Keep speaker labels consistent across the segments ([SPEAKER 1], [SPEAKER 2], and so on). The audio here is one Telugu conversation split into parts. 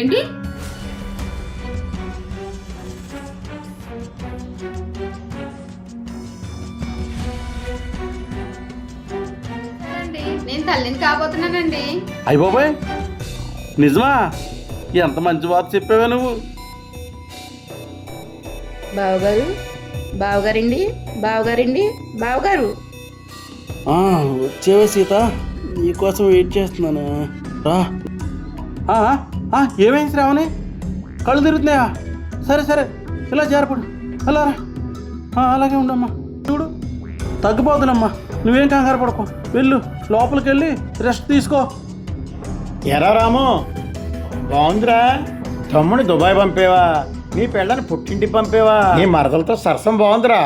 [SPEAKER 1] ఏంటి? నేను తల్లిని కాబోతున్నానండి.
[SPEAKER 2] అయ్య బాబాయ్, నిజమా? ఎంత మంచి వార్త చెప్పావే నువ్వు.
[SPEAKER 1] బావగారు, బావగారండి, బావగారండి, బావగారు.
[SPEAKER 2] వచ్చేవే సీత, నీకోసం వెయిట్ చేస్తున్నాను. రా. ఏమైంది శ్రావణి? కళ్ళు తిరుగుతున్నాయా? సరే సరే, ఇలా చేరపడు. అలా రా. అలాగే ఉండమ్మా. చూడు, తగ్గిపోతున్నమ్మా. నువ్వేం కంగారు పడకు. వెళ్ళు, లోపలికి వెళ్ళి రెస్ట్ తీసుకో.
[SPEAKER 3] ఎరా రాము, బాగుందిరా. తమ్ముని దుబాయ్ పంపేవా? నీ పిల్లని పుట్టింటికి పంపేవా? నీ మరదలతో సరసం బాగుందిరా.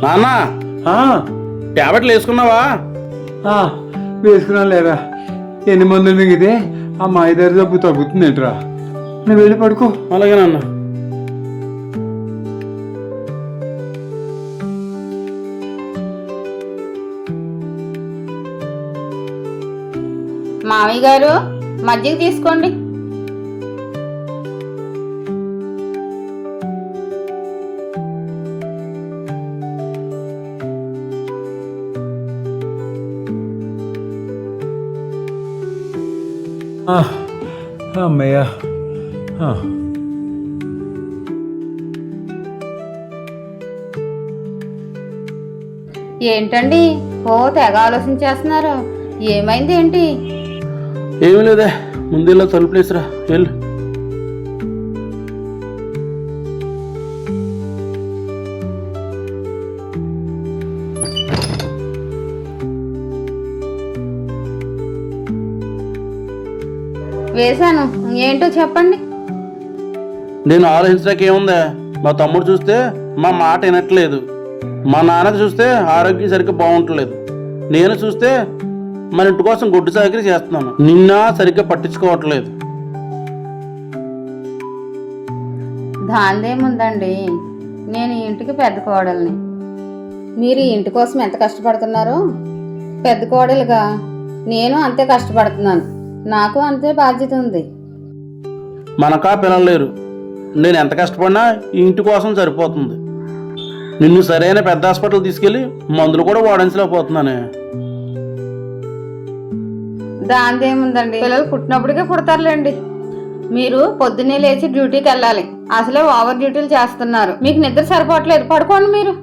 [SPEAKER 2] నాన్న, ట్యాబ్లెట్లు వేసుకున్నావా?
[SPEAKER 4] వేసుకున్నా లేరా. ఎన్ని మందులు మిగితే ఆ మాయదారి జబ్బు తగ్గుతుందేంట్రా. నువ్వు వెళ్ళి పడుకో.
[SPEAKER 2] అలాగే నాన్న.
[SPEAKER 1] మామయ్య గారు, మజ్జిగ తీసుకోండి.
[SPEAKER 4] అమ్మయ్యా.
[SPEAKER 1] ఏంటండి తెగ ఆలోచించేస్తున్నారు? ఏమైంది ఏంటి?
[SPEAKER 2] ఏమీ లేదే, ముందులో తలుపులేసిరా. వెళ్ళు.
[SPEAKER 1] వేశాను. ఏంటో చెప్పండి.
[SPEAKER 2] నేను ఆలోచించడానికి ఏముందా? మా తమ్ముడు చూస్తే మా మాట వినట్లేదు. మా నాన్నకి చూస్తే ఆరోగ్యం సరిగ్గా బాగుంటలేదు. నేను చూస్తే మన ఇంటి కోసం గొడ్డు చాకరీ చేస్తున్నాను. నిన్న సరిగ్గా పట్టించుకోవట్లేదు.
[SPEAKER 1] దాందేముందండి, నేను ఈ ఇంటికి పెద్ద కోడల్ని. మీరు ఈ ఇంటి కోసం ఎంత కష్టపడుతున్నారో పెద్ద కోడలుగా నేను అంతే కష్టపడుతున్నాను. నాకు అంతే బాధ్యత ఉంది.
[SPEAKER 2] మనకా పిల్లలు లేరు. నేను ఎంత కష్టపడినా ఈ ఇంటి కోసం సరిపోతుంది. నిన్ను సరైన పెద్ద హాస్పిటల్ తీసుకెళ్ళి మందులు కూడా వాడించలేకపోతున్నానే.
[SPEAKER 1] దాందేముందండి, పిల్లలు పుట్టినప్పటికే పుడతారులేండి. మీరు పొద్దున్నే లేచి డ్యూటీకి వెళ్ళాలి. అసలే ఓవర్ డ్యూటీలు చేస్తున్నారు. మీకు నిద్ర సరిపోవట్లేదు. పడుకోండి మీరు.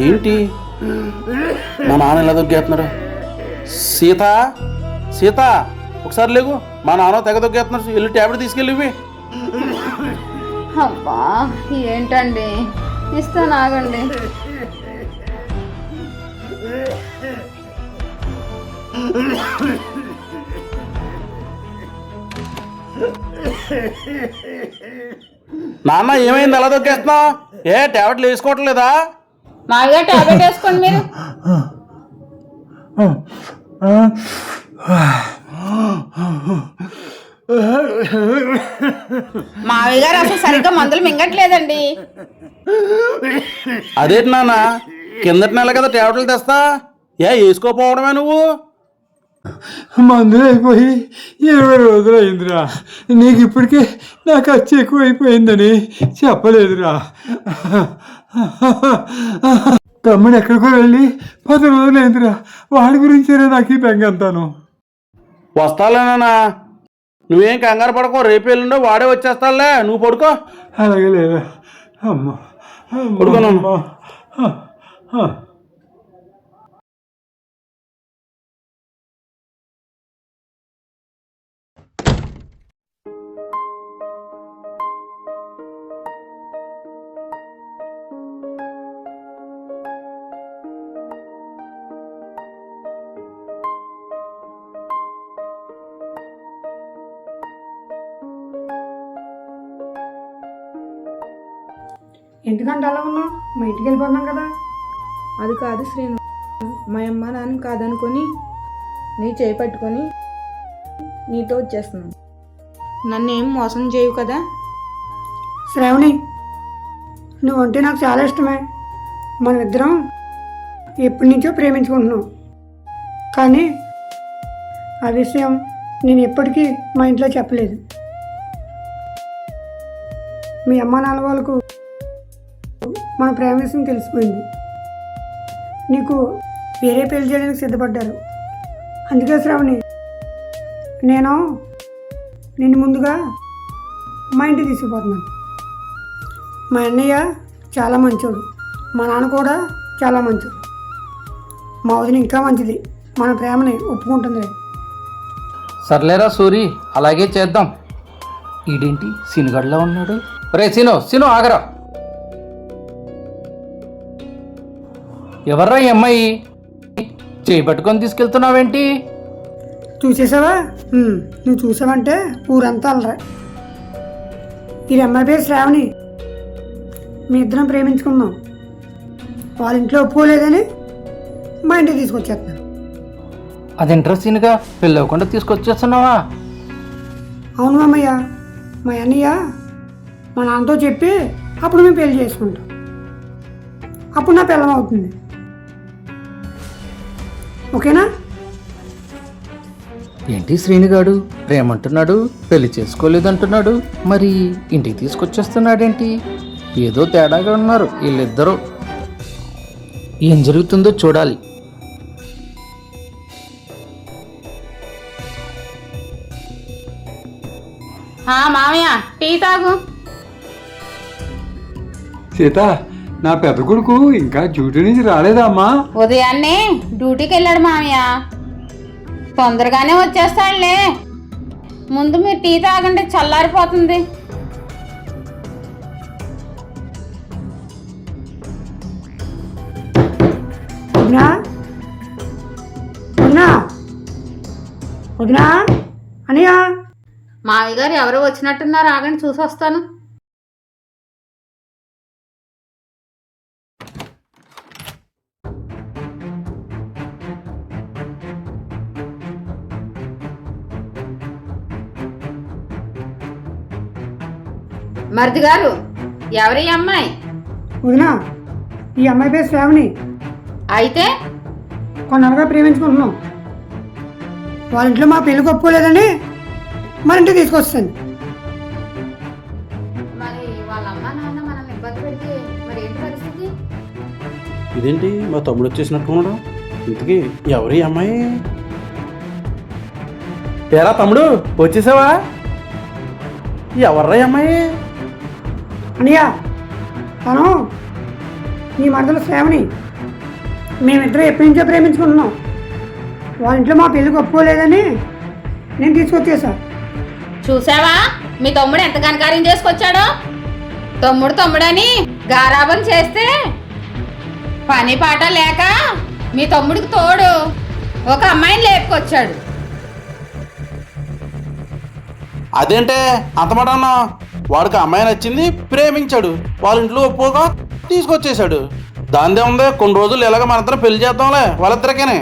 [SPEAKER 2] ఏంటి మా నాన్న ఎలా దొగ్గేస్తున్నారు? సీత, సీత, ఒకసారి లేకు. మా నాన్న తెగ దొగ్గేస్తున్నారు. వెళ్ళి ట్యాబ్లెట్ తీసుకెళ్ళి.
[SPEAKER 1] అబ్బా, ఏంటండి, ఇస్తాను, ఆగండి.
[SPEAKER 2] నాన్న, ఏమైంది అలా దొక్కేస్తున్నావు? ట్యాబ్లెట్లు వేసుకోవట్లేదా?
[SPEAKER 1] మామయ్య టాబ్లెట్ వేసుకోండి మీరు. మామయ్య గారు అసలు సరిగ్గా మందులు మింగట్లేదండి.
[SPEAKER 2] అదేంటి నాన్న, కిందటి నెల కదా ట్యాబ్లెట్లు తెస్తా. వేసుకోపోవడమే నువ్వు?
[SPEAKER 4] మందులు అయిపోయి 20 రోజులు అయిందిరా. నీకు ఇప్పటికే నా ఖర్చు ఎక్కువ అయిపోయిందని చెప్పలేదురా. తమ్ముడు ఎక్కడికో వెళ్ళి 10 రోజులు అయిందిరా. వాడి గురించేనే నాకు ఈ బెంగ అంతాను.
[SPEAKER 2] వస్తాలేనా? నువ్వేం కంగారు పడుకో. రేపు ఎల్లుండో వాడే వచ్చేస్తాలే. నువ్వు పడుకో.
[SPEAKER 4] అలాగే లేదా? అమ్మ
[SPEAKER 2] పడుకోనమ్మా.
[SPEAKER 5] ఎందుకంటే అలా ఉన్నావు? మా ఇంటికి వెళ్ళిపోతున్నాం కదా.
[SPEAKER 6] అది కాదు శ్రీను, మా అమ్మ నాన్న కాదనుకొని నీ చేయి పట్టుకొని నీతో వచ్చేస్తున్నాను. నన్ను ఏం మోసం చేయవు కదా.
[SPEAKER 5] శ్రావణి, నువ్వంటే నాకు చాలా ఇష్టమే. మనం ఇద్దరం ఎప్పటి నుంచో ప్రేమించుకుంటున్నాం. కానీ ఆ విషయం నేను ఎప్పటికీ మా ఇంట్లో చెప్పలేదు. మీ అమ్మ నాన్న వాళ్ళకు మన ప్రేమ విషయం తెలిసిపోయింది. నీకు వేరే పెళ్లి చేయడానికి సిద్ధపడ్డారు. అందుకే శ్రావణి, నేను నిన్ను ముందుగా మా ఇంటికి తీసుకుపోతున్నాను. మా అన్నయ్య చాలా మంచోడు, మా నాన్న కూడా చాలా మంచోడు, మా వదిన ఇంకా మంచిది. మన ప్రేమని ఒప్పుకుంటుంది.
[SPEAKER 7] సర్లేరా సూరి, అలాగే చేద్దాం. ఈడేంటి సినుగడ్లా ఉన్నాడు? రే సిను ఆగరా. ఎవర్రా ఈ అమ్మాయి? చేయి పట్టుకొని తీసుకెళ్తున్నావేంటి?
[SPEAKER 5] చూసేసావా? నువ్వు చూసావంటే ఊరంతా అలరా. ఈ అమ్మాయి పేరు శ్రావణి. మీ ఇద్దరం ప్రేమించుకున్నాం. వాళ్ళ ఇంట్లో ఒప్పుకోలేదని మా ఇంటికి తీసుకొచ్చేస్తున్నాను.
[SPEAKER 7] అది ఇంట్రెస్టింగ్గా పెళ్ళవకుండా తీసుకొచ్చేస్తున్నావా?
[SPEAKER 5] అవును మామయ్య, మా అన్నయ్య మా నాన్నతో చెప్పి అప్పుడు మేము పెళ్లి చేసుకుంటాం. అప్పుడు నా పిల్లం అవుతుంది. ఓకేనా?
[SPEAKER 7] ఏంటి శ్రీనిగాడు ప్రేమంటున్నాడు, పెళ్లి చేసుకోలేదంటున్నాడు, మరి ఇంటికి తీసుకొచ్చేస్తున్నాడేంటి? ఏదో తేడాగా ఉన్నారు వీళ్ళిద్దరూ. ఏం జరుగుతుందో చూడాలి.
[SPEAKER 1] మామయ్య టీ తాగు.
[SPEAKER 4] సీత, నా పెద్ద కొడుకు ఇంకా డ్యూటీ నుంచి రాలేదా అమ్మా?
[SPEAKER 1] ఉదయాన్నే డ్యూటీకి వెళ్ళాడు మామయ్య. తొందరగానే వచ్చేస్తాడులే. ముందు మీరు టీ తాగండి, చల్లారిపోతుంది.
[SPEAKER 5] వదినా, వదినా, వదినా, అన్నయ్య.
[SPEAKER 1] మామయ్య గారు ఎవరో వచ్చినట్టున్నారు, ఆగండి చూసి వస్తాను. మరిది గారు, ఎవరి అమ్మాయి?
[SPEAKER 5] వదినా, ఈ అమ్మాయి పేరు శ్రావణి.
[SPEAKER 1] అయితే
[SPEAKER 5] కొన్నాళ్ళుగా ప్రేమించుకుంటున్నాం. వాళ్ళ ఇంట్లో మా పెళ్లికి ఒప్పుకోలేదని మన ఇంటికి తీసుకొస్తాను.
[SPEAKER 1] మరి వాళ్ళ అమ్మ నాన్న మనల్ని ఇబ్బంది పెడితే మరి ఏంటి పరిస్థితి?
[SPEAKER 2] ఇదేంటి మా తమ్ముడు వచ్చేసినట్టున్నాడు? ఇంతకీ ఎవరి అమ్మాయి? ఏరా తమ్ముడు, వచ్చేసావా? ఎవర్రా అమ్మాయి?
[SPEAKER 5] అన్నయ్య, తను నీ మరదలు శ్రావణి. మేమిద్దరం ఎప్పటి నుంచో ప్రేమించుకుంటున్నాం. వాళ్ళ ఇంట్లో మా పెళ్ళికి ఒప్పుకోలేదని నేను తీసుకొచ్చేసా.
[SPEAKER 1] చూసావా మీ తమ్ముడు ఎంత ఘనకార్యం చేసుకొచ్చాడో? తమ్ముడని గారాబం చేస్తే పని పాట లేక మీ తమ్ముడికి తోడు ఒక అమ్మాయిని లేపుకొచ్చాడు.
[SPEAKER 2] అదేంటే అంత మాట అన్నా? వాడికి అమ్మాయి నచ్చింది, ప్రేమించాడు, వాళ్ళ ఇంట్లో ఒప్పుగా తీసుకొచ్చేసాడు. దానిదే ఉంది, కొన్ని రోజులు ఎలాగ మనిద్దరం పెళ్లి చేద్దాంలే వాళ్ళిద్దరికేనే.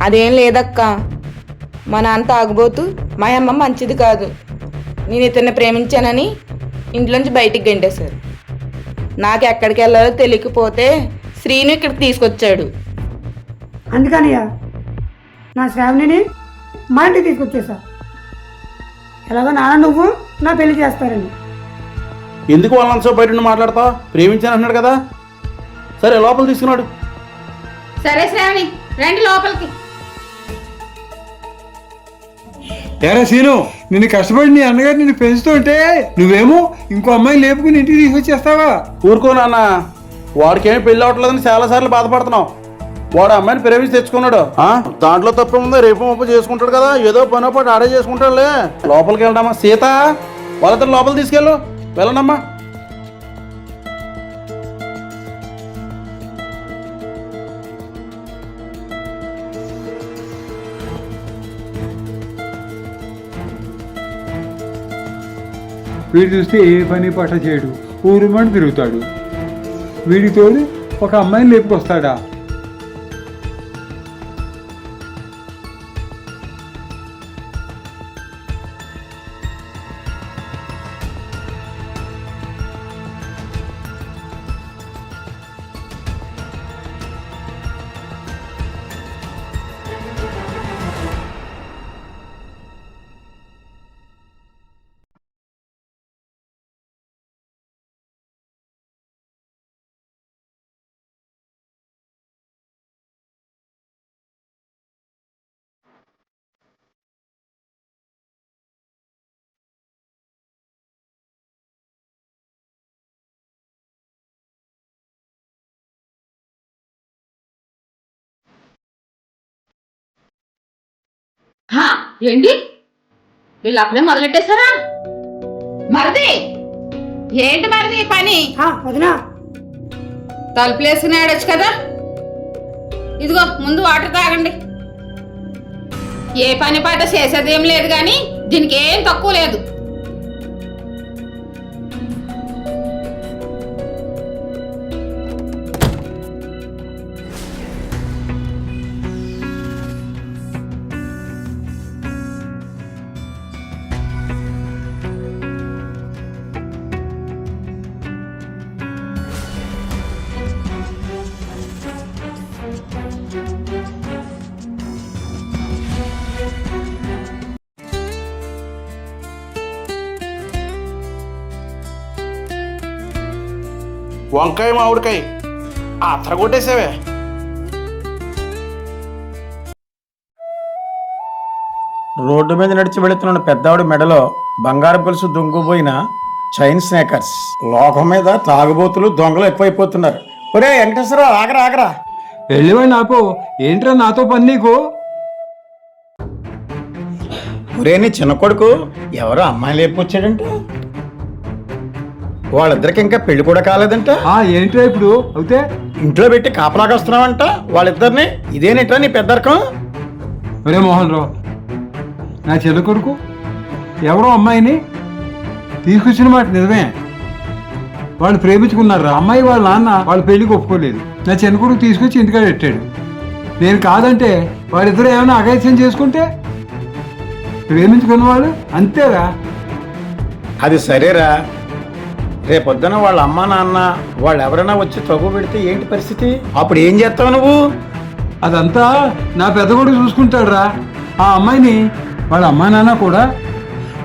[SPEAKER 6] అదేం లేదక్క, మా నాన్న తాగుబోతూ, మా అమ్మ మంచిది కాదు, నేను ఇతన్ని ప్రేమించానని ఇంట్లోంచి బయటికి గంటేశారు. నాకు ఎక్కడికి వెళ్ళాలో తెలియకపోతే శ్రీను ఇక్కడికి తీసుకొచ్చాడు.
[SPEAKER 5] అందుకనయ్య నా శ్రావణిని మా ఇంటికి తీసుకొచ్చేసా. ఎలాగో నాన్న నువ్వు నా పెళ్లి చేస్తారని.
[SPEAKER 2] ఎందుకు వాళ్ళంతా బయట నుండి మాట్లాడతావు? ప్రేమించాను అంటున్నాడు కదా. సరే లోపల తీసుకున్నాడు.
[SPEAKER 1] సరే శ్రావణి, రండి లోపలికి.
[SPEAKER 4] ఏరా సీను, నిన్ను కష్టపడి నీ అన్నగారు నిన్ను పెంచుతుంటే నువ్వేమో ఇంకో అమ్మాయిని లేపుకుని ఇంటికి తీసుకొచ్చేస్తావా?
[SPEAKER 2] ఊరుకో నాన్న, వాడికేమీ పెళ్ళి అవట్లేదని చాలాసార్లు బాధపడుతున్నావు. వాడు అమ్మాయిని ప్రేమించి తెచ్చుకున్నాడు. దాంట్లో తప్ప ఉందో, రేపు మొప్పు చేసుకుంటాడు కదా, ఏదో పనో పాటు ఆడే చేసుకుంటాడులే. లోపలికి వెళ్దామా? సీత, వాళ్ళతో లోపల తీసుకెళ్ళు. వెళ్ళనమ్మా.
[SPEAKER 4] వీడు చూస్తే ఏ పని పట్ట చేయడు. ఊరుమని తిరుగుతాడు. వీడికి తోడు ఒక అమ్మాయిని లేపుకొస్తాడా?
[SPEAKER 1] ఏంటి వీళ్ళు అప్పుడే మొదలెట్టేశారా? మరిది ఏంటి మరిది పని?
[SPEAKER 5] వదినా
[SPEAKER 1] తలుపులు వేసుకుని ఆడొచ్చు కదా. ఇదిగో ముందు వాటర్ తాగండి. ఏ పని పాట చేసేదేం లేదు కానీ దీనికి ఏం తక్కువ లేదు.
[SPEAKER 2] వంకాయ మామిడికాయ అత్తర కొట్టేసావే.
[SPEAKER 3] రోడ్డు మీద నడిచి వెళుతున్న పెద్దవాడి మెడలో బంగారు గొలుసు దొంగిపోయిన చైన్ స్నేకర్స్. లోకం మీద తాగుబోతులు దొంగలు ఎక్కువైపోతున్నారు. ఒరే వెంకటేశ్వరరావు, ఆగరా ఆగరా.
[SPEAKER 4] వెళ్ళివాడి నాపో, ఏంట్రా నాతో పని నీకు?
[SPEAKER 3] ఒరే నీ చిన్న కొడుకు ఎవరో అమ్మాయి లేపుకొచ్చాడంట. వాళ్ళిద్దరికి ఇంకా పెళ్లి కూడా కాలేదంట.
[SPEAKER 4] ఏంట్రా ఇప్పుడు అవుతే?
[SPEAKER 3] ఇంట్లో పెట్టి కాపలాగా వస్తున్నావంట వాళ్ళిద్దరిని. ఇదేనేట్రా నీ పెద్దరకం?
[SPEAKER 4] ఒరే మోహన్ రావు, నా చిన్న కొడుకు ఎవరో అమ్మాయిని తీసుకొచ్చిన మాట నిజమే. వాళ్ళు ప్రేమించుకున్నారు. అమ్మాయి వాళ్ళ నాన్న వాళ్ళ పెళ్లికి ఒప్పుకోలేదు. నా చిన్న కొడుకు తీసుకొచ్చి ఇంటికాడ పెట్టాడు. నేను కాదంటే వాళ్ళిద్దరూ ఏమైనా అఘాయిత్యం చేసుకుంటే? ప్రేమించుకున్న వాళ్ళు అంతేరా.
[SPEAKER 3] అది సరేరా, రేపొద్దున వాళ్ళ అమ్మా నాన్న వాళ్ళు ఎవరైనా వచ్చి తగ్గు పెడితే ఏంటి పరిస్థితి? అప్పుడు ఏం చేస్తావు నువ్వు?
[SPEAKER 4] అదంతా నా పెద్ద కొడుకు చూసుకుంటాడురా. ఆ అమ్మాయిని వాళ్ళ అమ్మా నాన్న కూడా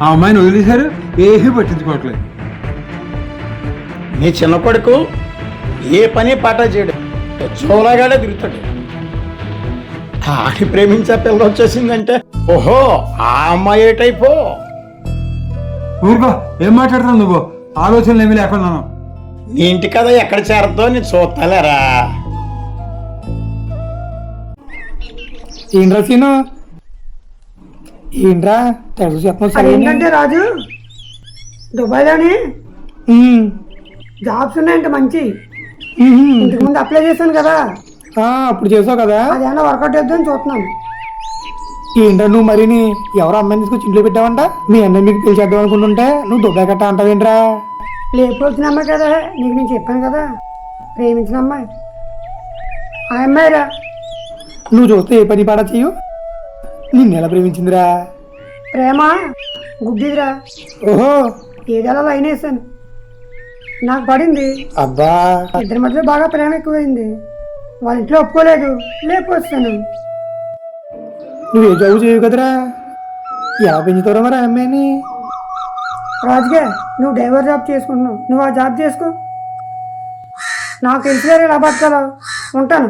[SPEAKER 4] ఆ అమ్మాయిని వదిలేశారు. ఏమీ పట్టించుకోవట్లేదు.
[SPEAKER 3] నీ చిన్న కొడుకు ఏ పని పాట చేయడు, చోలాగానే తిరుగుతాడు. ఆడి ప్రేమించే పిల్ల వచ్చేసిందంటే ఓహో ఆ అమ్మాయి ఏ టైపో.
[SPEAKER 4] ఊరుకో, ఏం మాట్లాడుతున్నావు నువ్వు? ఆలోచనలు ఏమీ లేకున్నాను.
[SPEAKER 3] నీ ఇంటి కదా ఎక్కడ చేరద్దో నీ చూస్తాలేరా.
[SPEAKER 8] ఏంట్రా సీను, ఏంట్రా తెగ చెప్పను.
[SPEAKER 5] ఏంటంటే రాజు, దుబాయ్లోని జాబ్స్ ఉన్నాయంట మంచి. ఇంతకు ముందు అప్లై చేశాను కదా,
[SPEAKER 8] అప్పుడు చేసావు కదా,
[SPEAKER 5] అదేమన్నా వర్కౌట్ చేద్దామని చూస్తున్నాను.
[SPEAKER 8] ఏంట్రా నువ్వు మరిని ఎవరో అమ్మాయిని తీసుకొచ్చి ఇంట్లో పెట్టావంట? మీ అన్నయ్య మీకు పెళ్లి చేద్దాం అనుకుంటుంటే నువ్వు దుబాయ్ కట్ట అంటావేంట్రా?
[SPEAKER 5] లేకపోతున్న అమ్మాయి కదా, నీకు నేను చెప్పాను కదా, ప్రేమించిన అమ్మాయి. ఆ అమ్మాయిరా.
[SPEAKER 8] నువ్వు చూస్తే ఏ పని పాడా చెయ్యు. నిన్ను ఎలా ప్రేమించిందిరా?
[SPEAKER 5] ప్రేమ గుడ్డిదిరా.
[SPEAKER 8] ఓహో,
[SPEAKER 5] ఏదైనా లైన్ వేసాను, నాకు పడింది.
[SPEAKER 8] అబ్బా,
[SPEAKER 5] ఇద్దరి మధ్యలో బాగా ప్రేమ ఎక్కువైంది. వాళ్ళ ఇంట్లో ఒప్పుకోలేదు, లేకపోతాను.
[SPEAKER 8] నువ్వు ఏ జాబు చేయవు కదరా, ఎలా పెంచుతావు మరి ఆ అమ్మాయిని?
[SPEAKER 5] రాజుగా, నువ్వు డ్రైవర్ జాబ్ చేసుకుంటున్నావు, నువ్వు ఆ జాబ్ చేసుకో. నాకు తెలిసినా ఎలా బతకాలో. ఉంటాను.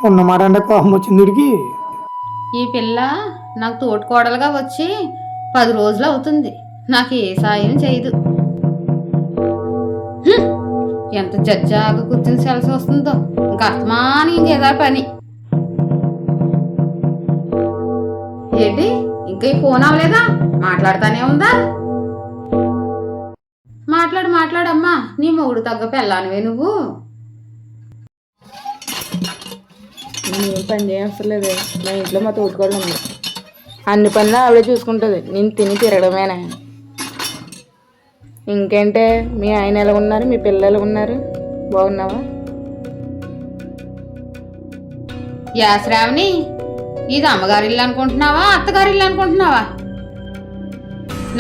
[SPEAKER 8] ఉన్నమాట అంటే కోపం వచ్చింది వీడికి.
[SPEAKER 1] ఈ పిల్ల నాకు తోటికోడలుగా వచ్చి 10 రోజులు అవుతుంది. నాకు ఏ సాయం చేయదు. ఎంత జడ్జాగా కూర్చుని సెలసి వస్తుందో. ఇంకా అస్తమానం ఇంకేదా పని. ఏంటి ఇంకా ఈ ఫోన్ అవ్వలేదా? మాట్లాడుతానే ఉందా? మాట్లాడమ్మా. నీ మొగుడు తగ్గ పెళ్ళానివే నువ్వు.
[SPEAKER 6] నేను ఏం పని చేయవసరం లేదే, మా ఇంట్లో మా తోటికోడలు ఉంది. అన్ని పనులు ఆవిడే చూసుకుంటుంది, నేను తిని తిరగడమేనా. ఇంకేంటే మీ ఆయన ఎలా ఉన్నారు, మీ పిల్లలు ఎలా ఉన్నారు, బాగున్నావా?
[SPEAKER 1] యా శ్రావణి, ఇది అమ్మగారి ఇల్లు అనుకుంటున్నావా, అత్తగారి ఇల్లు అనుకుంటున్నావా?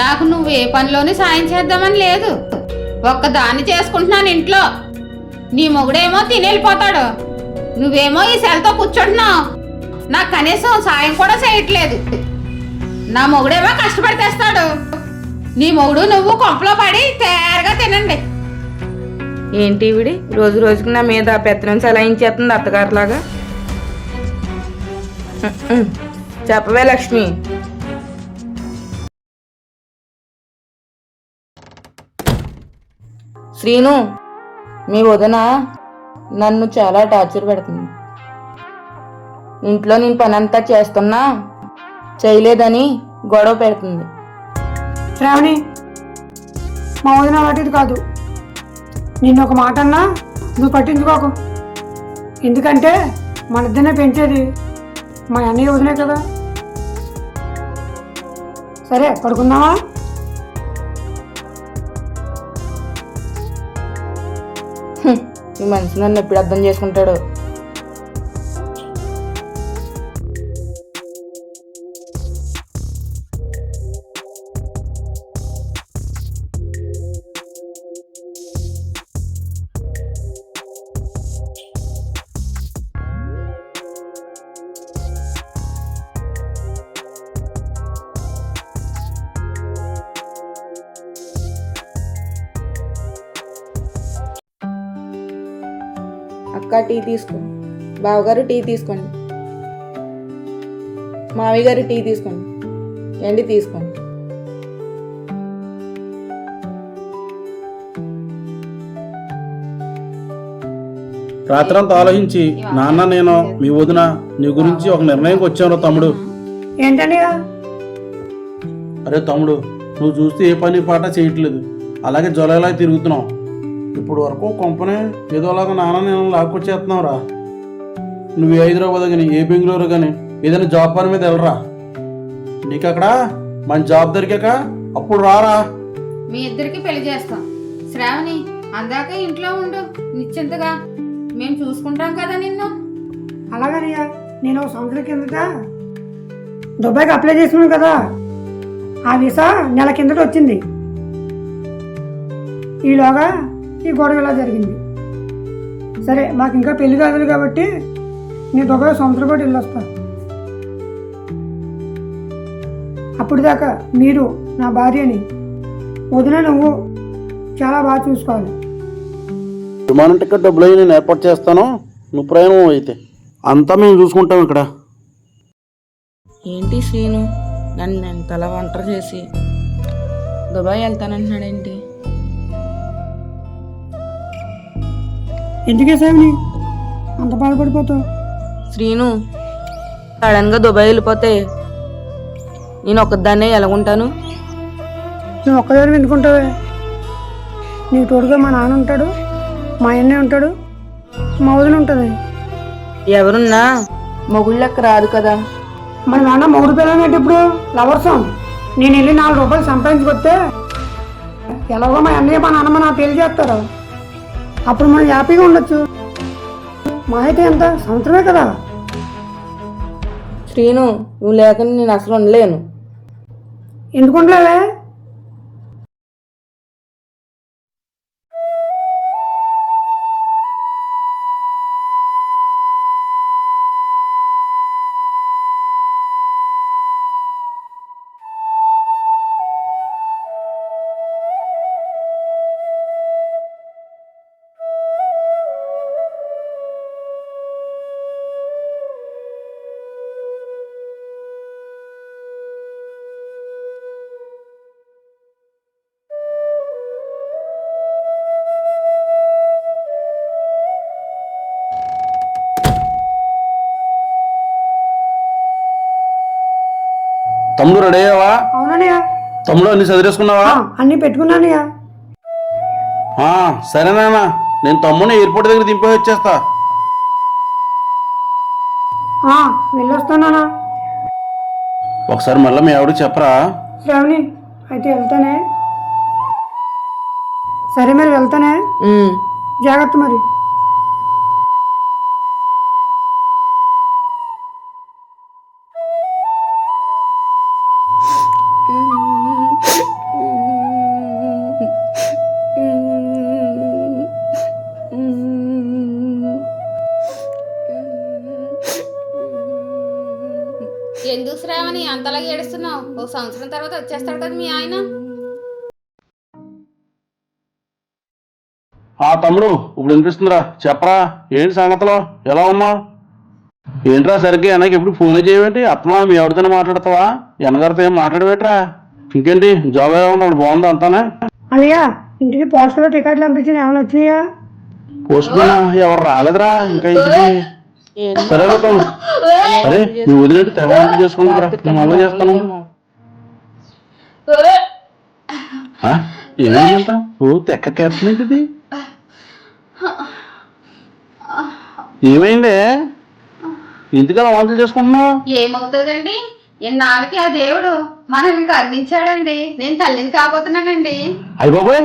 [SPEAKER 1] నాకు నువ్వు ఏ పనిలోని సాయం చేద్దామని లేదు. ఒక్కదాన్ని చేసుకుంటున్నాను ఇంట్లో. నీ మొగుడేమో తినేళ్ళిపోతాడు, నువ్వేమో ఈ సెలతో కూర్చుంటున్నావు. నాకు కనీసం సాయం కూడా చేయట్లేదు. నా మొగుడేమో కష్టపడి తెస్తాడు. నీ మొగుడు నువ్వు కొంపలో పడి తయారుగా తినండి.
[SPEAKER 6] ఏంటి ఈవిడి రోజు రోజుకి నా మీద పెత్తనం సలాయించేస్తుంది అత్తగారిలాగా. చెప్పవే లక్ష్మి. శ్రీను, మీ వదిన నన్ను చాలా టార్చర్ పెడుతుంది. ఇంట్లో నేను పనంతా చేస్తున్నా చేయలేదని గొడవ పెడుతుంది.
[SPEAKER 5] శ్రావణి, మా వదిన అలాంటిది కాదు. నిన్న ఒక మాట అన్నా నువ్వు పట్టించుకోకు. ఎందుకంటే మన ఇద్దరినే పెంచేది మా అన్నయ్య వదినే కదా. సరే పడుకుందామా?
[SPEAKER 6] ఈ మనిషి నన్ను ఎప్పుడు అర్థం చేసుకుంటాడు. అక్క టీ తీసుకో, బావగారు టీ తీసుకోండి, మావి గారు టీ తీసుకోండి, ఏంటి తీసుకోండి.
[SPEAKER 2] రాత్రంతా ఆలోచించి నాన్న నేను మీ వదిన నీ గురించి ఒక నిర్ణయంకి వచ్చాను తమ్ముడు.
[SPEAKER 5] ఏంటండి?
[SPEAKER 2] అరే తమ్ముడు, నువ్వు చూస్తే ఏ పని పాట చేయట్లేదు, అలాగే జొలలా తిరుగుతున్నావు. ఇప్పుడు వరకు కొంపనే ఏదోలాగా నాన్న నేను లాక్కొచ్చేస్తున్నావు రా. నువ్వు ఏ హైదరాబాద్ కానీ ఏ బెంగళూరు కానీ ఏదైనా జాబ్ పని మీద వెళ్ళరా. నీకు అక్కడ మంచి జాబ్ దొరికాక అప్పుడు రారా.
[SPEAKER 1] మీ ఇద్దరికి పెళ్లి చేస్తాం. శ్రావణి, అందాక ఇంట్లో ఉండు నిశ్చింతగా, మేము చూసుకుంటాం కదా నిన్ను.
[SPEAKER 5] అలాగనయ్యా, నేను ఒక సంవత్సరం కిందట దుబాయ్కి అప్లై చేసుకున్నాను కదా, ఆ వీసా నెల కిందట వచ్చింది. ఈలోగా ఈ గొడవ ఇలా జరిగింది. సరే, మాకు ఇంకా పెళ్లి కాదు కాబట్టి నేను దుబాయ్ సంవత్సరం పాటు వెళ్ళొస్తా. అప్పుడు దాకా మీరు నా భార్యని, వదిన నువ్వు చాలా బాగా చూసుకోవాలి.
[SPEAKER 2] విమానం టికెట్ డబ్బులు అయ్యి నేను ఏర్పాటు చేస్తాను, నువ్వు ప్రయాణం అయితే అంతా మేము చూసుకుంటాం ఇక్కడ.
[SPEAKER 6] ఏంటి శ్రీను నన్ను ఎంతలా వంటలు చేసి దుబాయ్ వెళ్తానంటున్నాడేంటి?
[SPEAKER 5] ఎందుకే శ్రావణి అంత బాధపడిపోతావు?
[SPEAKER 6] శ్రీను, సడన్గా దుబాయ్ వెళ్ళిపోతే నేను ఒక్కదాన్నే ఎలాగుంటాను?
[SPEAKER 5] నువ్వు ఒక్కదాని ఎందుకుంటావే? నీకు తోడుగా మా నాన్న ఉంటాడు, మా అన్నయ్య ఉంటాడు, మా వదిన ఉంటుంది.
[SPEAKER 6] ఎవరున్నా మొగుళ్ళకి రాదు కదా.
[SPEAKER 5] మా నాన్న మూడు పిల్లలు ఇప్పుడు లవర్సం. నేను వెళ్ళి 4 రూపాయలు సంపాదించుకొస్తే ఎలాగో మా అన్నయ్య మా నాన్నమ్మ నా పెళ్లి చేస్తారు. అప్పుడు మనం హ్యాపీగా ఉండొచ్చు. మా అయితే ఎంత సంవత్సరమే కదా.
[SPEAKER 6] శ్రీను, నువ్వు లేక నేను అసలు ఉండలేను.
[SPEAKER 5] ఎందుకుంటలేవే?
[SPEAKER 2] తమ్ముడు రెడీ అయ్యావా?
[SPEAKER 5] అవునన్నయ్య.
[SPEAKER 2] తమ్ముడు అన్ని చదివేసుకున్నావా?
[SPEAKER 5] అన్నీ పెట్టుకున్నానయ్య.
[SPEAKER 2] సరేనా, నేను తమ్ముడిని ఎయిర్పోర్ట్ దగ్గర దింపి వచ్చేస్తా.
[SPEAKER 5] వెళ్ళొస్తానా?
[SPEAKER 2] ఒకసారి మళ్ళీ మీ ఆవిడకి చెప్పరా?
[SPEAKER 5] శ్రావణి అయితే వెళ్తానే. సరే మరి వెళ్తానే, జాగ్రత్త మరి.
[SPEAKER 1] ఎందుకు శ్రావణి అంతలాగా ఏడుస్తున్నావు? ఒక సంవత్సరం తర్వాత వచ్చేస్తాడు కదా మీ ఆయన.
[SPEAKER 2] తమ్ముడు ఇప్పుడు వినిపిస్తుందిరా, చెప్పరా ఏంటి సంగతిలో, ఎలా ఉన్నావు? ఏంట్రా సరిగ్గా వెనక్కి ఎప్పుడు ఫోన్ చేయబెట్టి అత్తమా మీ ఎవరితోనే మాట్లాడతావా? ఎనగారితో ఏం మాట్లాడబెట్టరా? ఇంకేంటి జాబ్ ఎలా ఉన్నాడు, బాగుందా అంతానే?
[SPEAKER 5] అయ్యా ఇంటికి పోస్టులో టికెట్లు పంపించిన ఏమైనా వచ్చినాయా?
[SPEAKER 2] పోస్ట్ ఎవరు రాలేదురా ఇంకా ఇంటికి. సరే తమ్ముడు, అరే నువ్వు వదిలేట్టు తెగ చేసుకుంటారా, నేను మళ్ళీ చేస్తాను. ఏమైందంట? తెక్కకేస్తుంది. ఏమైందే? ఇంటికలా వంటలు చేసుకుంటున్నావు?
[SPEAKER 1] ఏమవుతుందండి, ఇన్నాళ్ళకి ఆ దేవుడు మనల్ని కరుణించాడండి. నేను తల్లిని కాబోతున్నానండి.
[SPEAKER 2] అయ్య బాబోయ్,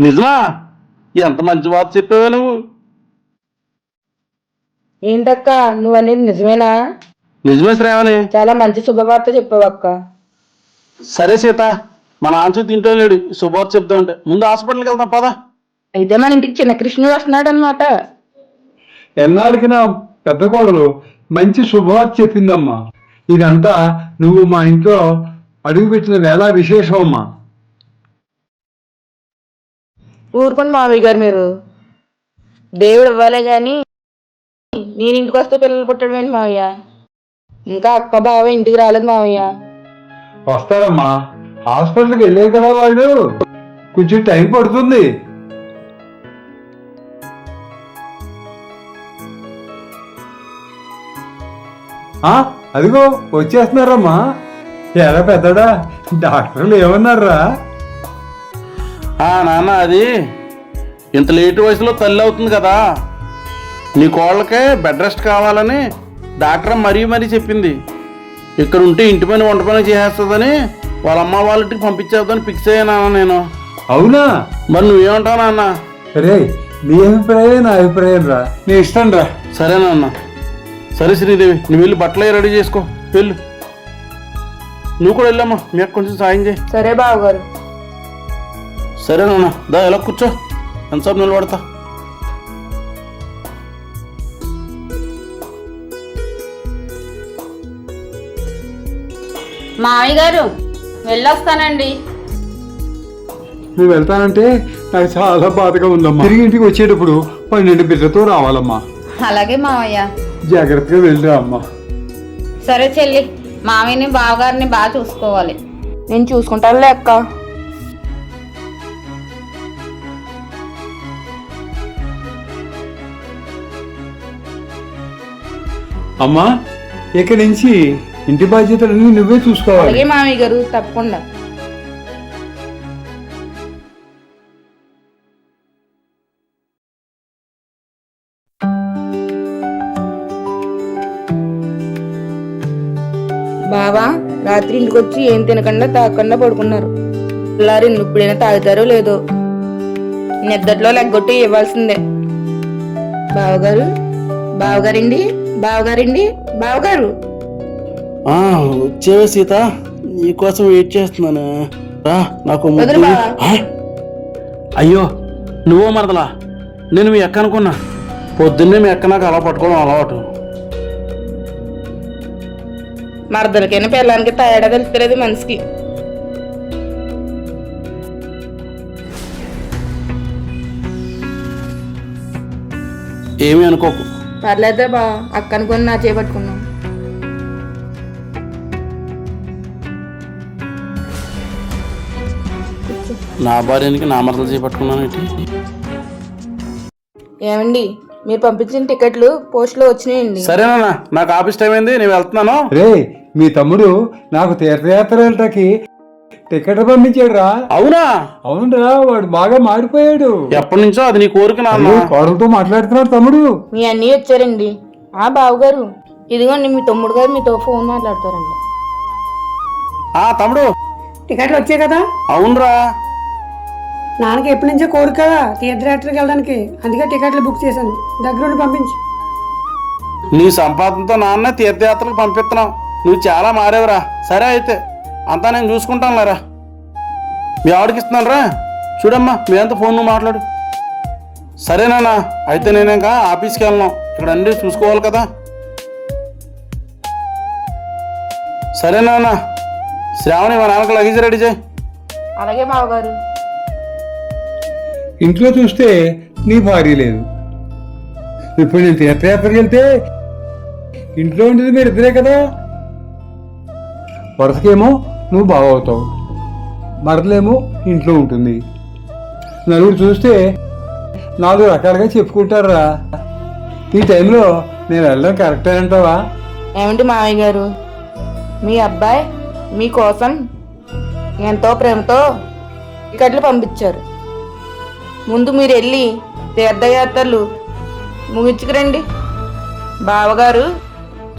[SPEAKER 2] నిజమా? ఎంత మంచి వార్త చెప్పావే నువ్వు.
[SPEAKER 6] ఏంటక్క నువ్వు అనేది నిజమేనా?
[SPEAKER 2] నిజమే శ్రావణి,
[SPEAKER 6] చాలా మంచి శుభవార్త చెప్పావు అక్క.
[SPEAKER 2] సరే సీత, మన ఆన్సర్ తింటూ లేడు, శుభవార్త చెప్తా ఉంటే ముందు హాస్పిటల్కి వెళ్తాం పదా.
[SPEAKER 6] అయితే మన ఇంటికి చిన్న కృష్ణుడు వస్తున్నాడు అనమాట.
[SPEAKER 4] ఎన్నాళ్ళకి నా పెద్ద కోడలు మంచి శుభవార్త చెప్పిందమ్మా. ఇదంతా నువ్వు మా ఇంట్లో అడుగుపెట్టిన వేళ విశేషం అమ్మా.
[SPEAKER 6] ఊరుకోండి మావయ్య గారు, మీరు దేవుడు ఇవ్వాలే గాని నేను ఇంటికి వస్తే పిల్లలు పుట్టడం ఏంటి మావయ్య? ఇంకా అక్క బావ ఇంటికి రాలేదు మావయ్య.
[SPEAKER 4] వస్తారమ్మా, హాస్పిటల్కి వెళ్ళే కదా వాళ్ళు, కొంచెం టైం పడుతుంది. అదిగో వచ్చేస్తున్నారమ్మా. ఎలా పెద్దడా, డాక్టర్లు ఏమన్నారా?
[SPEAKER 2] నాన్న, అది ఇంత లేటు వయసులో తల్లి అవుతుంది కదా, నీ కోళ్ళకే బెడ్ రెస్ట్ కావాలని డాక్టర్ మరీ చెప్పింది. ఇక్కడ ఉంటే ఇంటి పని వంట పని చేసేస్తుందని వాళ్ళ అమ్మ వాళ్ళ ఇంటికి పంపించేద్దని ఫిక్స్ అయ్యానా నేను.
[SPEAKER 4] అవునా?
[SPEAKER 2] మరి నువ్వేమంటావు నాన్న?
[SPEAKER 4] రే, నీ అభిప్రాయం నా అభిప్రాయం రా, నీ ఇష్టం రా.
[SPEAKER 2] సరేనన్న. సరే శ్రీదేవి, నువ్వు వెళ్ళి బట్టలు రెడీ చేసుకో, వెళ్ళు. నువ్వు కూడా వెళ్ళమ్మా, మీ అక్క కొంచెం సాయం చేయి.
[SPEAKER 6] సరే బావగారు.
[SPEAKER 2] సరేనన్న, దా ఎలా కూర్చో, ఎంతసేపు నిలబడతా.
[SPEAKER 1] మామయ్య గారు వెళ్ళొస్తానండి.
[SPEAKER 4] నువ్వు వెళ్తానంటే నాకు చాలా బాధగా ఉందమ్మా. తిరిగి ఇంటికి వచ్చేటప్పుడు 12 బిడ్డతో రావాలమ్మా.
[SPEAKER 1] అలాగే మామయ్య.
[SPEAKER 4] జాగ్రత్తగా వెళ్ళరా అమ్మా.
[SPEAKER 1] సరే చెల్లి, మామయ్యని బావగారిని బాగా చూసుకోవాలి.
[SPEAKER 6] నేను చూసుకుంటానులే అక్క.
[SPEAKER 4] అమ్మా, ఇక్కడి నుంచి ఇంటి బాధ్యతలన్నీ నువ్వే చూసుకోవాలి.
[SPEAKER 6] అలాగే మామయ్య గారు, తప్పకుండా. బావా రాత్రి ఇంటికి వచ్చి ఏం తినకుండా తాగకుండా పడుకున్నారు. పిల్లారు ఇప్పుడైనా తాగుతారో లేదో, నిద్దట్లో లెగ్గొట్టి ఇవ్వాల్సిందే. బావగారు, బావగారండి, బావగారండి, బావగారు.
[SPEAKER 2] వచ్చేవే సీత, నీకోసం వెయిట్ చేస్తున్నాను. రా, నాకు
[SPEAKER 6] వదులు బావా.
[SPEAKER 2] అయ్యో నువ్వో మరదలా, నేను మీ అక్క అనుకున్నా. పొద్దున్నే మీ అక్క నాకు అలా పట్టుకోవడం అలవాటు.
[SPEAKER 6] మరదలకైనా పిల్లానికి తేడా తెలుస్తలేదు మనిషికి.
[SPEAKER 2] ఏమీ అనుకోకు.
[SPEAKER 6] పర్లేదా బా, అక్క అనుకుని నా చేపట్టుకున్నాం.
[SPEAKER 2] నా భార్యానికి నా మరదలు చేపట్టుకున్నాను.
[SPEAKER 6] ఏమండి, మీరు పంపించిన టికెట్లు పోస్ట్లో వచ్చినాయండి.
[SPEAKER 2] సరేనా, నాకు ఆఫీస్ టైం అయింది, నేను వెళ్తున్నాను.
[SPEAKER 4] రే, మీ తమ్ముడు నాకు తీర్థయాత్ర వెళ్ళటానికి టికెట్ పంపించాడు రా.
[SPEAKER 2] అవునా?
[SPEAKER 4] అవునరా, వాడు బాగా మారిపోయాడు.
[SPEAKER 2] ఎప్పటి నుంచో అది నీ కోరిక నాన్న.
[SPEAKER 4] కోడలతో మాట్లాడుతున్నాడు తమ్ముడు.
[SPEAKER 6] మీ అన్నీ వచ్చారండి. బావగారు ఇదిగోండి, మీ తమ్ముడు గారు మీతో ఫోన్ మాట్లాడతారండి.
[SPEAKER 2] తమ్ముడు.
[SPEAKER 5] టికెట్లు వచ్చాయి కదా?
[SPEAKER 2] అవునరా.
[SPEAKER 5] నాన్నకి ఎప్పటి నుంచో కోరిక కదా తీర్థయాత్రకి వెళ్ళడానికి, అందుకే టికెట్లు బుక్ చేశాను. దగ్గరుండి పంపించు.
[SPEAKER 2] నీ సంపాదనతో నాన్న తీర్థయాత్రలకు పంపిస్తున్నావు. నువ్వు చాలా మారేవురా. సరే అయితే అంతా నేను చూసుకుంటాను లేరా. మీ ఆవిడకి ఇస్తున్నాను రా. చూడమ్మా మీ అంతా ఫోన్ నువ్వు మాట్లాడు. సరేనా? అయితే నేను ఇంకా ఆఫీస్కి వెళ్ళను, ఇక్కడ అన్నీ చూసుకోవాలి కదా. సరేనా? శ్రావణి మా నాన్నకు లగేజ్ రెడీ చేయి.
[SPEAKER 6] అలాగే బావగారు.
[SPEAKER 4] ఇంట్లో చూస్తే నీ భార్య లేదు. ఇప్పుడు నేను తీర్థయాత్రకి వెళ్తే ఇంట్లో ఉండేది మీరు ఇద్దరే కదా. వరుసకేమో నువ్వు బాగవుతావు, మరదలేమో ఇంట్లో ఉంటుంది. నలుగురు చూస్తే 4 రకాలుగా చెప్పుకుంటారా. ఈ టైంలో నేను వెళ్ళడం కరెక్టే అంటావా?
[SPEAKER 6] ఏమిటి మావయ్య గారు, మీ అబ్బాయి మీకోసం ఎంతో ప్రేమతో టికెట్లు పంపించారు. ముందు మీరు వెళ్ళి తీర్థయాత్రలు ముగించుకురండి. బావగారు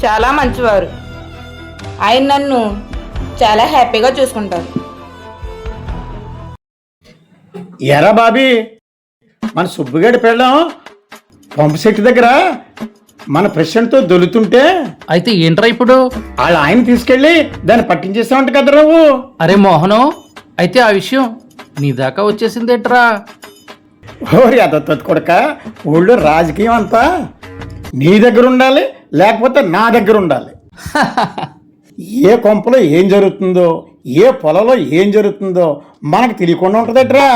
[SPEAKER 6] చాలా మంచివారు, ఆయన నన్ను చాలా హ్యాపీగా చూసుకుంటారు.
[SPEAKER 3] ఎరా బాబీ, మన సుబ్బుగడి పెళ్ళం పంపు సెట్టు దగ్గర మన ప్రెసిడెంట్తో దొలుతుంటే
[SPEAKER 7] అయితే ఏంట్రా ఇప్పుడు?
[SPEAKER 3] వాళ్ళ ఆయన తీసుకెళ్ళి దాన్ని పట్టించేసావంట కదా నువ్వు.
[SPEAKER 7] అరే మోహను, అయితే ఆ విషయం నీ దాకా వచ్చేసిందేట్రా?
[SPEAKER 3] ఓరి అదొత్త కొడక, ఊళ్ళో రాజకీయం అంతా నీ దగ్గర ఉండాలి, లేకపోతే నా దగ్గర ఉండాలి. ఏ కొంపలో ఏం జరుగుతుందో, ఏ పొలంలో ఏం జరుగుతుందో మనకు తెలియకుండా ఉంటుందట్రా.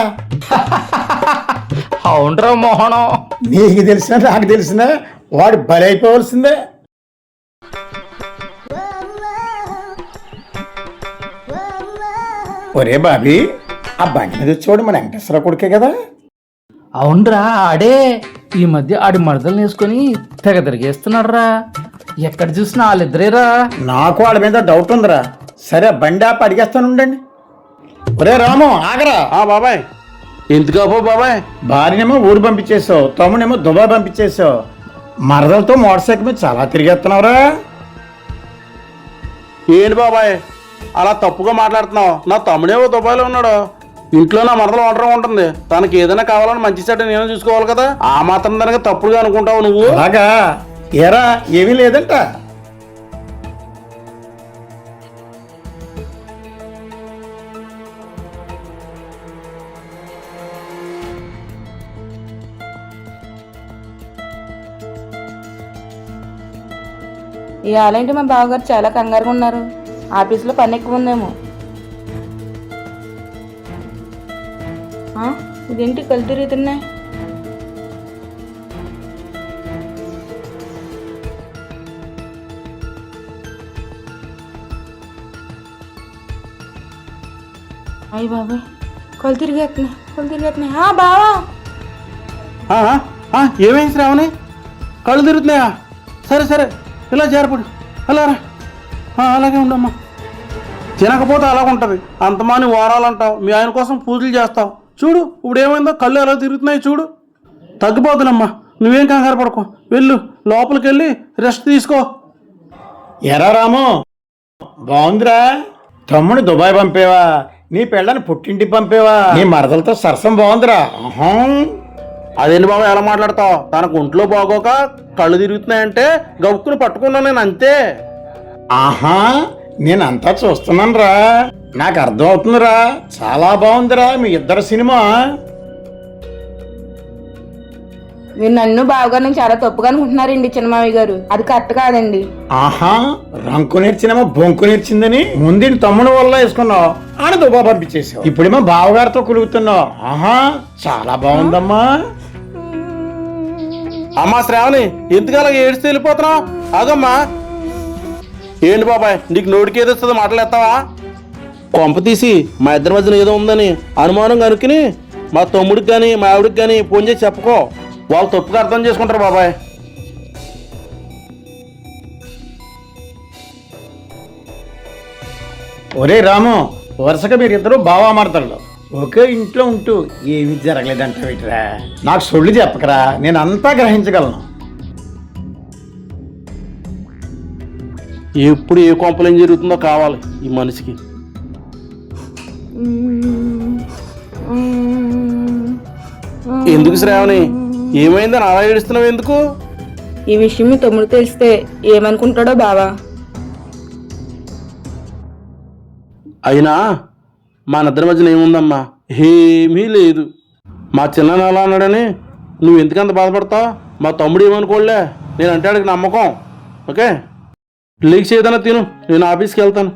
[SPEAKER 7] అవునరా మోహను.
[SPEAKER 3] నీకు తెలిసినా నాకు తెలిసినా వాడు బలి అయిపోవలసిందే. ఒరే బాబీ, ఆ బండి మీద వచ్చేవాడు మన వెంకటేశ్వర కొడుకే కదా.
[SPEAKER 7] అవునరా, ఆడే ఈ మధ్య ఆడి మరదలు వేసుకొని తెగ తిరిగేస్తున్నాడు రా. ఎక్కడ చూసినా వాళ్ళిద్దరేరా.
[SPEAKER 3] నాకు వాడి మీద డౌట్ ఉందిరా. సరే బండి ఆపి అడిగేస్తాను ఉండండి. ఒరే రాము ఆగరా.
[SPEAKER 2] బాబాయ్. ఎందుకు బాబాయ్?
[SPEAKER 3] భార్యనేమో ఊరు పంపించేసావు, తమ్ముడేమో దుబాయ్ పంపించేసావు, మరదలతో మోటార్ సైకిల్ మీద చాలా తిరిగేస్తున్నావురా.
[SPEAKER 2] ఏంటి బాబాయ్ అలా తప్పుగా మాట్లాడుతున్నావు? నా తమ్ముడేమో దుబాయ్లో ఉన్నాడు, ఇంట్లో నా మరదలు ఒంటరిగా ఉంటుంది. తనకి ఏదైనా కావాలని మంచి చెడ్డ నేను చూసుకోవాలి కదా. ఆ మాత్రం దానికి తప్పుడుగా అనుకుంటావు నువ్వు?
[SPEAKER 3] అలాగా ఏరా, ఏమీ లేదంట.
[SPEAKER 6] ఇవాళ ఏంటి మా బావగారు చాలా కంగారుగా ఉన్నారు? ఆఫీస్లో పని ఎక్కువ ఉందేమో. ఇదేంటి కళ్ళు తిరుగుతున్నాయి? అయ్యి బాబాయ్, కళ్ళు తిరిగేస్తున్నాయి. బావా,
[SPEAKER 2] ఏమైంది శ్రావణి? కళ్ళు తిరుగుతున్నాయా? సరే ఇలా చేరపడు, అలా రా. అలాగే ఉండమ్మా. తినకపోతే అలాగ ఉంటుంది. అంతమాని వారాలంటావు, మీ ఆయన కోసం పూజలు చేస్తావు. చూడు ఇప్పుడు ఏమైందో, కళ్ళు ఎలా తిరుగుతున్నాయి చూడు. తగ్గిపోతుందమ్మా, నువ్వేం కంగారు పడుకో. వెళ్ళు లోపలికి వెళ్ళి రెస్ట్ తీసుకో.
[SPEAKER 3] ఎరా రాము, బాగుందిరా. తమ్ముడు దుబాయ్ పంపేవా, నీ పెళ్ళని పుట్టింటికి పంపేవా, నీ మరదలతో సరసం బాగుందిరా.
[SPEAKER 2] అదేంటి బాబా ఎలా మాట్లాడతావు? తనకు ఒంట్లో బాగోక కళ్ళు తిరుగుతున్నాయంటే గబుక్కుని పట్టుకున్నా నేను, అంతే.
[SPEAKER 3] ఆహా, నేనంతా చూస్తున్నాను రా, నాకు అర్థం అవుతుందిరా. చాలా బాగుందిరా మీ ఇద్దరు సినిమా.
[SPEAKER 6] మీరు నన్ను బావగారు చాలా తప్పుగా అనుకుంటున్నారండి చిన్నమావయ్య గారు. అది కరెక్ట్ కాదండి.
[SPEAKER 3] ఆహా, రంకు నేర్చినేమో బొంకు నేర్చిందని ముందు తమ్ముడు వల్ల వేసుకున్నావు, ఆడ దుబా పంపించేసావు. ఇప్పుడేమో బావగారితో కులుగుతున్నావు. ఆహా, చాలా బాగుందమ్మా.
[SPEAKER 2] అమ్మా శ్రావణి, ఎందుకు అలాగ ఏడ్చి వెళ్ళిపోతున్నావు? ఆగమ్మా. ఏంటి బాబాయ్, నీకు నోటికి ఏదో వస్తుందో మాట్లాడతావా? కొంప తీసి మా ఇద్దరి మధ్యన ఏదో ఉందని అనుమానం కనుక్కుని మా తమ్ముడికి కానీ మా ఆవిడికి కానీ ఫోన్ చేసి చెప్పుకో. వాళ్ళు తప్పుగా అర్థం చేసుకుంటారు బాబాయ్.
[SPEAKER 3] ఒరే రాము, వరుసగా మీరిద్దరూ బావా మరదళ్ళు ఒకే ఇంట్లో ఉంటూ ఏమీ జరగలేదంటావిట్రా. నాకు సొళ్ళు చెప్పకరా, నేను అంతా గ్రహించగలను.
[SPEAKER 2] ఎప్పుడు ఏ కొంపలు ఏం జరుగుతుందో కావాలి ఈ మనిషికి. ఎందుకు శ్రావణి, ఏమైందని అలా ఏడుస్తున్నావు ఎందుకు?
[SPEAKER 6] ఈ విషయం మీ తమ్ముడు తెలిస్తే ఏమనుకుంటాడో బావా.
[SPEAKER 2] అయినా మా నిద్ర మధ్యన ఏముందమ్మా, ఏమీ లేదు. మా చిన్న అలా అన్నాడని నువ్వు ఎందుకంత బాధపడతావు? మా తమ్ముడు ఏమనుకోలే, నేను అంటే ఆడికి నమ్మకం. ఓకే, లీక్ చేయదన్నా తిను, నేను ఆఫీస్కి వెళ్తాను.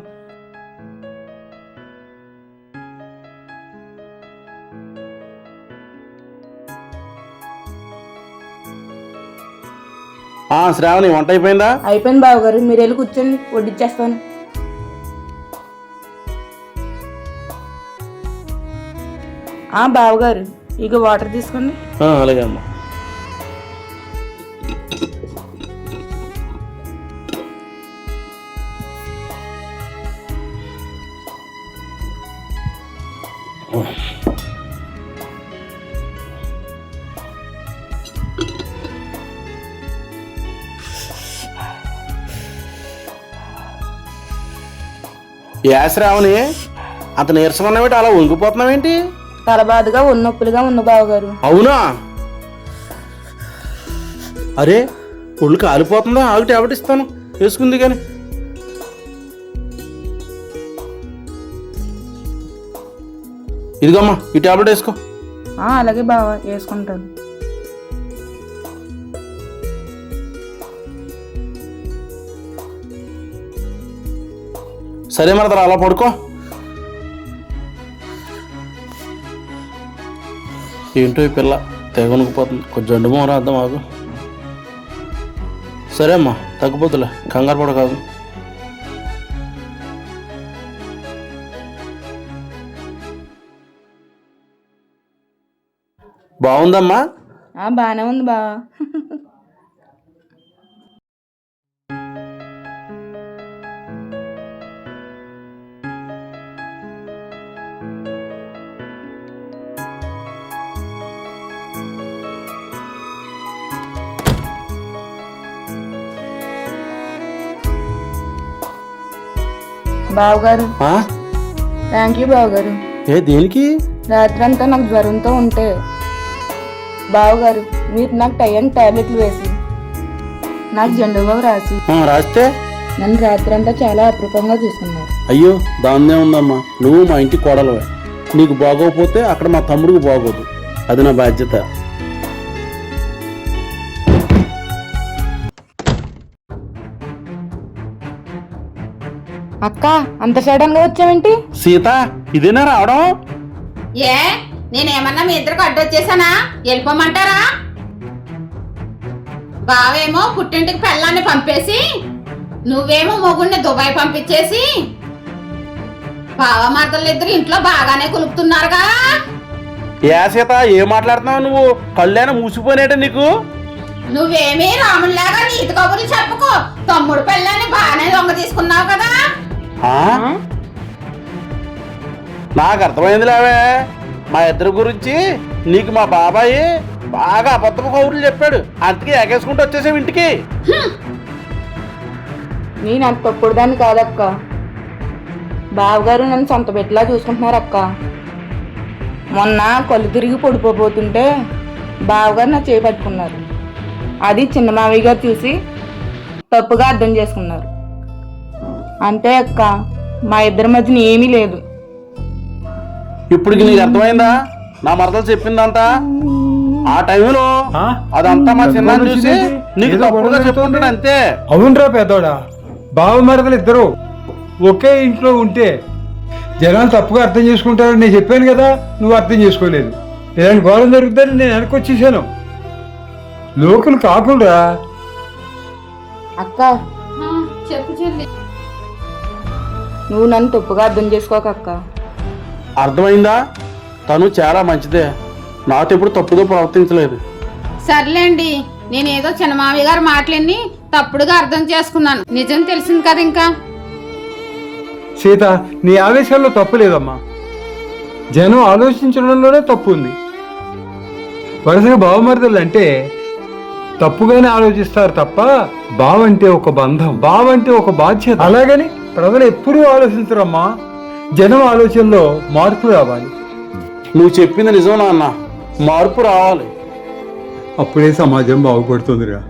[SPEAKER 2] శ్రావణి, వంట అయిపోయిందా?
[SPEAKER 6] అయిపోయింది బావగారు, మీరు వెళ్ళి కూర్చోండి, వడ్డిచ్చేస్తాను. బావగారు ఇక వాటర్ తీసుకోండి.
[SPEAKER 2] అలాగే అమ్మా. శ్రావణి, అంత నీరసంగా ఉన్నావేంటి, అలా వంగిపోతున్నావేంటి?
[SPEAKER 6] తలబాదుగా ఉన్నొప్పులుగా ఉన్న బావగారు.
[SPEAKER 2] అవునా? అరే, ఒళ్ళు కాలిపోతుందా? ఆగు, టాబ్లెట్ ఇస్తాను, వేసుకుంది. కానీ ఇదిగమ్మా, ఈ టాబ్లెట్ వేసుకో.
[SPEAKER 6] అలాగే బావా, వేసుకుంటాను.
[SPEAKER 2] సరే మరి అలా పడుకో. ఏంటో ఈ పిల్ల తెగనుకుపోతుంది, కొంచెం జండు మొహం రాద్దాం, ఆగు. సరే అమ్మా, తగ్గిపోతులే, కంగారు పడ కాదు. బాగుందమ్మా?
[SPEAKER 6] బాగానే ఉంది బావా. బావగారు, థ్యాంక్ యూ బావగారు.
[SPEAKER 2] దేనికి?
[SPEAKER 6] రాత్రంతా నాకు జ్వరంతో ఉంటే బావగారు మీరు నాకు టైం టాబ్లెట్లు వేసి నాకు జెండు బాబు
[SPEAKER 2] రాస్తే
[SPEAKER 6] నన్ను రాత్రంతా చాలా అపరూపంగా చూసుకున్నారు.
[SPEAKER 2] అయ్యో, దాన్నే ఉందమ్మా, నువ్వు మా ఇంటి కోడలవే. నీకు బాగోకపోతే అక్కడ మా తమ్ముడికి బాగోదు, అది నా బాధ్యత.
[SPEAKER 6] అక్క, అంత సడన్ గా వచ్చావేంటి?
[SPEAKER 2] సీత, ఇదేనా రావడం?
[SPEAKER 1] నేనేమన్నా మీ ఇద్దరికి అడ్డొచ్చేసానా? వెళ్ళిపోమంటారా? బావేమో పుట్టింటికి పెళ్ళాన్ని పంపేసి, నువ్వేమో మొగుడిని దుబాయ్ పంపించేసి, బావ మరదలు ఇద్దరు ఇంట్లో బాగానే కులుపుతున్నారుగా.
[SPEAKER 2] సీత, ఏం మాట్లాడుతున్నావు నువ్వు? కళ్ళైనా మూసిపోయినట్టే నీకు.
[SPEAKER 1] నువ్వేమీ రాముడిలాగా నీతి కబుర్లు చెప్పుకో. తమ్ముడు పెళ్ళాన్ని బాగానే దొంగ తీసుకున్నావు కదా.
[SPEAKER 2] నాకు అర్థమైంది లేవే, మా ఇద్దరి గురించి నీకు మా బాబాయ్ బాగా అబద్ధపు కబుర్లు చెప్పాడు, అందుకే ఎగేసుకుంటూ వచ్చేసావు ఇంటికి.
[SPEAKER 6] నేను అంత తప్పుడు దాన్ని కాదక్క. బావగారు నన్ను సొంత బిడ్డలా చూసుకుంటున్నారు అక్క. మొన్న కళ్ళు తిరిగి పడిపోతుంటే బావగారు నా చేయి పట్టుకున్నారు. అది చిన్న మావయ్య గారు చూసి తప్పుగా అర్థం చేసుకున్నారు. అంతే అక్క, మా ఇద్దరి మధ్యన ఏమీ లేదు.
[SPEAKER 2] ఇప్పుడు నీకు అర్థమైందా నా మరదలు చెప్పిందంతా? ఆ టైంలో అదంతా మా చిన్న చూసి నీకు తప్పుగా చెప్పుకుంటాడు, అంతే.
[SPEAKER 4] అవునరా పెద్దోడా, బావ మరదలు ఇద్దరు ఒకే ఇంట్లో ఉంటే జనాలు తప్పుగా అర్థం చేసుకుంటారని నేను చెప్పాను కదా, నువ్వు అర్థం చేసుకోలేదు. ఇలాంటి గౌరవం జరుగుతుందని నేను వెనకొచ్చేసాను. లోకల్ కాకుండా.
[SPEAKER 6] అక్క,
[SPEAKER 1] చెప్పు చెల్లి.
[SPEAKER 6] నువ్వు నన్ను తప్పుగా అర్థం చేసుకోక అక్క.
[SPEAKER 2] అర్థమైందా? తను చాలా మంచిదే, నాతో ఎప్పుడు తప్పుగా ప్రవర్తించలేదు.
[SPEAKER 1] సర్లేండి, నేనేదో చిన్నమావి గారు మాటలన్నీ తప్పుడుగా అర్థం చేసుకున్నాను. నిజం తెలిసింది కదా. ఇంకా
[SPEAKER 4] సీత, నీ ఆవేశాల్లో తప్పు లేదమ్మా, జనం ఆలోచించడంలోనే తప్పు ఉంది. వరుసగా బావమరదలు అంటే తప్పుగానే ఆలోచిస్తారు తప్ప బావంటే ఒక బంధం, బావంటే ఒక బాధ్యత అలాగని ప్రజలు ఎప్పుడూ ఆలోచించరమ్మా. జనం ఆలోచనలో మార్పు రావాలి.
[SPEAKER 2] నువ్వు చెప్పింది నిజం నాన్న, మార్పు రావాలి.
[SPEAKER 4] అప్పుడే సమాజం బాగుపడుతుందిరా.